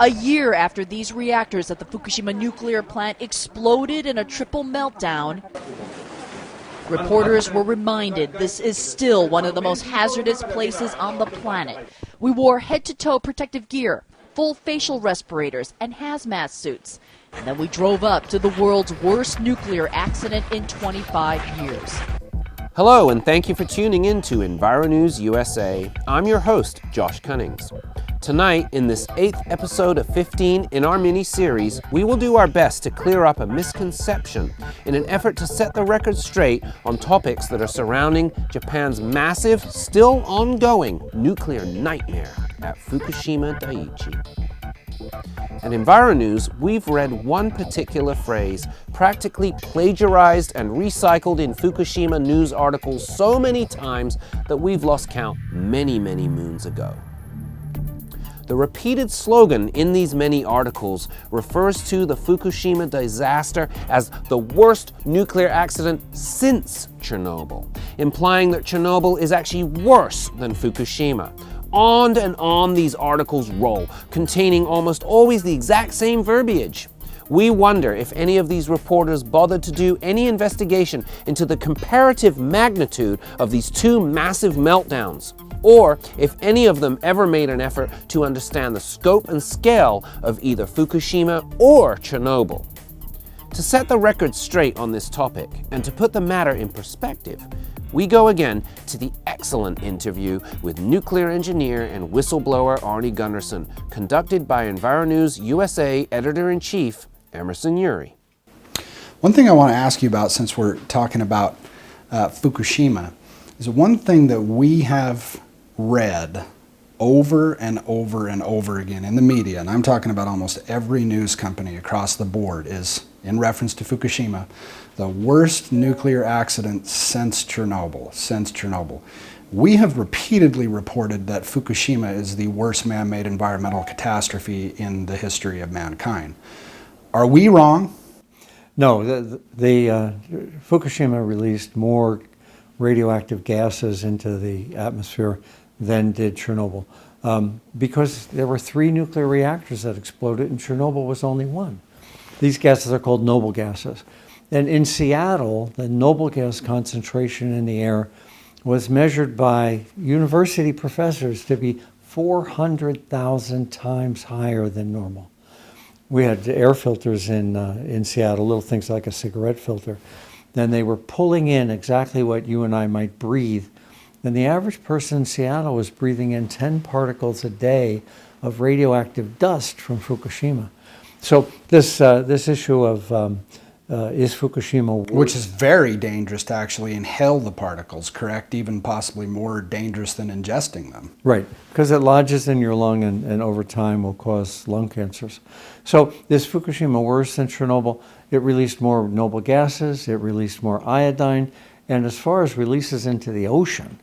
A year after these reactors at the Fukushima nuclear plant exploded in a triple meltdown, reporters were reminded this is still one of the most hazardous places on the planet. We wore head-to-toe protective gear, full facial respirators, and hazmat suits. And then we drove up to the world's worst nuclear accident in 25 years. Hello, and thank you for tuning in to EnviroNews USA. I'm your host, Josh Cunnings. Tonight, in this 8th episode of 15 in our mini-series, we will do our best to clear up a misconception in an effort to set the record straight on topics that are surrounding Japan's massive, still ongoing nuclear nightmare at Fukushima Daiichi. At EnviroNews, we've read one particular phrase practically plagiarized and recycled in Fukushima news articles so many times that we've lost count many moons ago. The repeated slogan in these many articles refers to the Fukushima disaster as the worst nuclear accident since Chernobyl, implying that Chernobyl is actually worse than Fukushima. On and on these articles roll, containing almost always the exact same verbiage. We wonder if any of these reporters bothered to do any investigation into the comparative magnitude of these two massive meltdowns, or if any of them ever made an effort to understand the scope and scale of either Fukushima or Chernobyl. To set the record straight on this topic, and to put the matter in perspective, we go again to the excellent interview with nuclear engineer and whistleblower Arnie Gundersen, conducted by EnviroNews USA Editor-in-Chief Emerson Urie. One thing I want to ask you about, since we're talking about Fukushima, is one thing that we have read over and over and over again in the media, and I'm talking about almost every news company across the board, is in reference to Fukushima, the worst nuclear accident since Chernobyl. We have repeatedly reported that Fukushima is the worst man-made environmental catastrophe in the history of mankind. Are we wrong? No, Fukushima released more radioactive gases into the atmosphere than did Chernobyl, because there were 3 nuclear reactors that exploded and Chernobyl was only 1. These gases are called noble gases. And in Seattle, the noble gas concentration in the air was measured by university professors to be 400,000 times higher than normal. We had air filters in Seattle, little things like a cigarette filter. Then they were pulling in exactly what you and I might breathe. And the average person in Seattle was breathing in 10 particles a day of radioactive dust from Fukushima. So this issue of is Fukushima worse? Which is very dangerous to actually inhale the particles, correct? Even possibly more dangerous than ingesting them. Right, because it lodges in your lung and over time will cause lung cancers. So is Fukushima worse than Chernobyl? It released more noble gases, it released more iodine, and as far as releases into the ocean,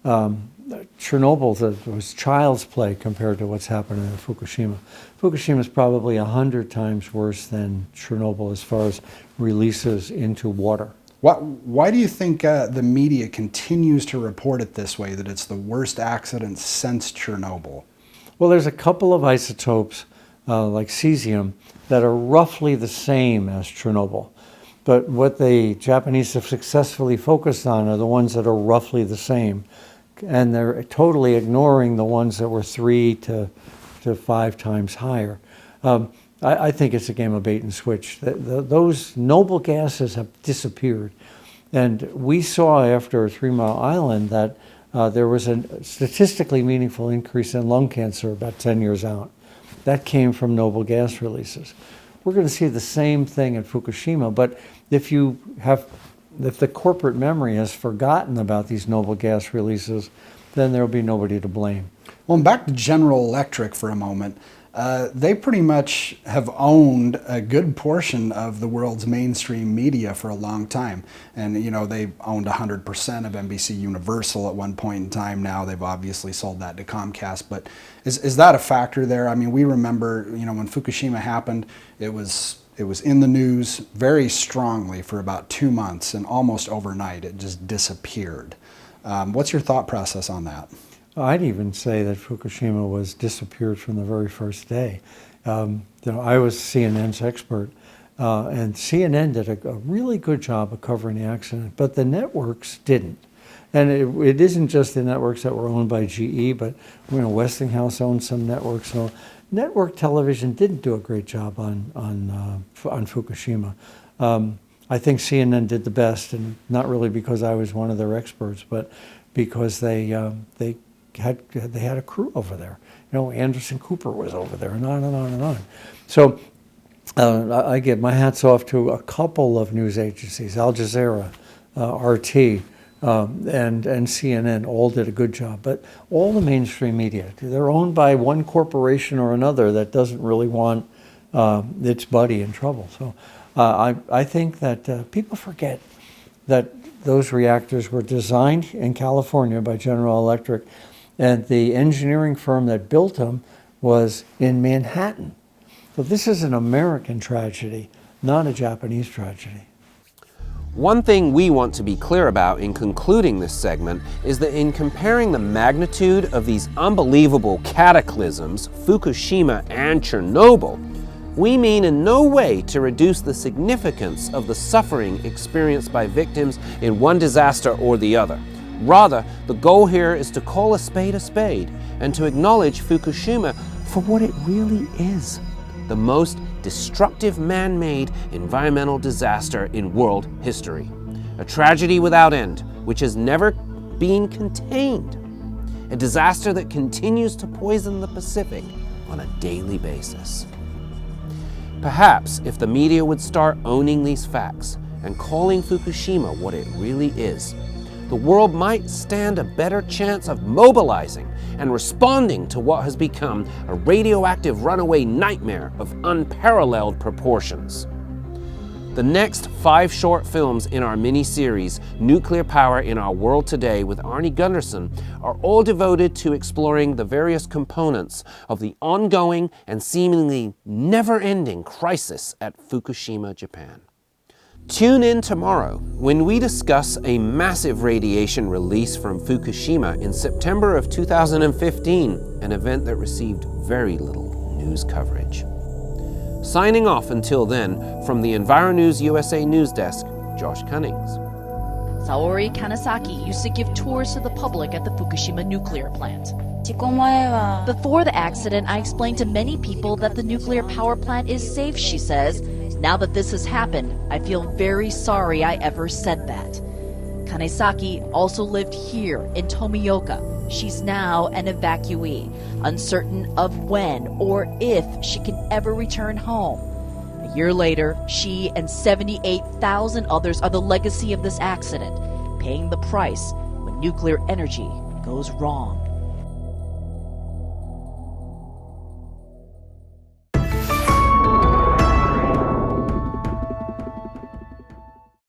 Chernobyl was child's play compared to what's happening in Fukushima. Fukushima is probably 100 times worse than Chernobyl as far as releases into water. Why do you think the media continues to report it this way, that it's the worst accident since Chernobyl? Well, there's a couple of isotopes, like cesium, that are roughly the same as Chernobyl. But what the Japanese have successfully focused on are the ones that are roughly the same. And they're totally ignoring the ones that were 3 to 5 times higher. I think it's a game of bait and switch. Those noble gases have disappeared. And we saw after 3 Mile Island that there was a statistically meaningful increase in lung cancer about 10 years out. That came from noble gas releases. We're going to see the same thing at Fukushima, but if the corporate memory has forgotten about these noble gas releases, then there'll be nobody to blame. Well, and back to General Electric for a moment. They pretty much have owned a good portion of the world's mainstream media for a long time. And, you know, they owned 100% of NBC Universal at one point in time. Now they've obviously sold that to Comcast. But is that a factor there? I mean, we remember, you know, when Fukushima happened, it was in the news very strongly for about 2 months, and almost overnight it just disappeared. What's your thought process on that? I'd even say that Fukushima was disappeared from the very first day. I was CNN's expert, and CNN did a really good job of covering the accident, but the networks didn't. And it isn't just the networks that were owned by GE, but Westinghouse owned some networks. So network television didn't do a great job on Fukushima. I think CNN did the best, and not really because I was one of their experts, but because they had a crew over there. Anderson Cooper was over there, and on and on and on. So I give my hats off to a couple of news agencies, Al Jazeera, RT, and CNN all did a good job. But all the mainstream media, they're owned by one corporation or another that doesn't really want its buddy in trouble. So I think that people forget that those reactors were designed in California by General Electric, and the engineering firm that built them was in Manhattan. So this is an American tragedy, not a Japanese tragedy. One thing we want to be clear about in concluding this segment is that in comparing the magnitude of these unbelievable cataclysms, Fukushima and Chernobyl, we mean in no way to reduce the significance of the suffering experienced by victims in one disaster or the other. Rather, the goal here is to call a spade and to acknowledge Fukushima for what it really is: the most destructive man-made environmental disaster in world history. A tragedy without end, which has never been contained. A disaster that continues to poison the Pacific on a daily basis. Perhaps if the media would start owning these facts and calling Fukushima what it really is, the world might stand a better chance of mobilizing and responding to what has become a radioactive runaway nightmare of unparalleled proportions. The next 5 short films in our mini-series, Nuclear Power in Our World Today with Arnie Gundersen, are all devoted to exploring the various components of the ongoing and seemingly never-ending crisis at Fukushima, Japan. Tune in tomorrow when we discuss a massive radiation release from Fukushima in September of 2015, an event that received very little news coverage. Signing off until then, from the EnviroNews USA news desk, Josh Cunnings. Saori Kanasaki used to give tours to the public at the Fukushima nuclear plant. 事故前は Before the accident, I explained to many people that the nuclear power plant is safe, she says. Now that this has happened, I feel very sorry I ever said that. Kanesaki also lived here in Tomioka. She's now an evacuee, uncertain of when or if she can ever return home. A year later, she and 78,000 others are the legacy of this accident, paying the price when nuclear energy goes wrong.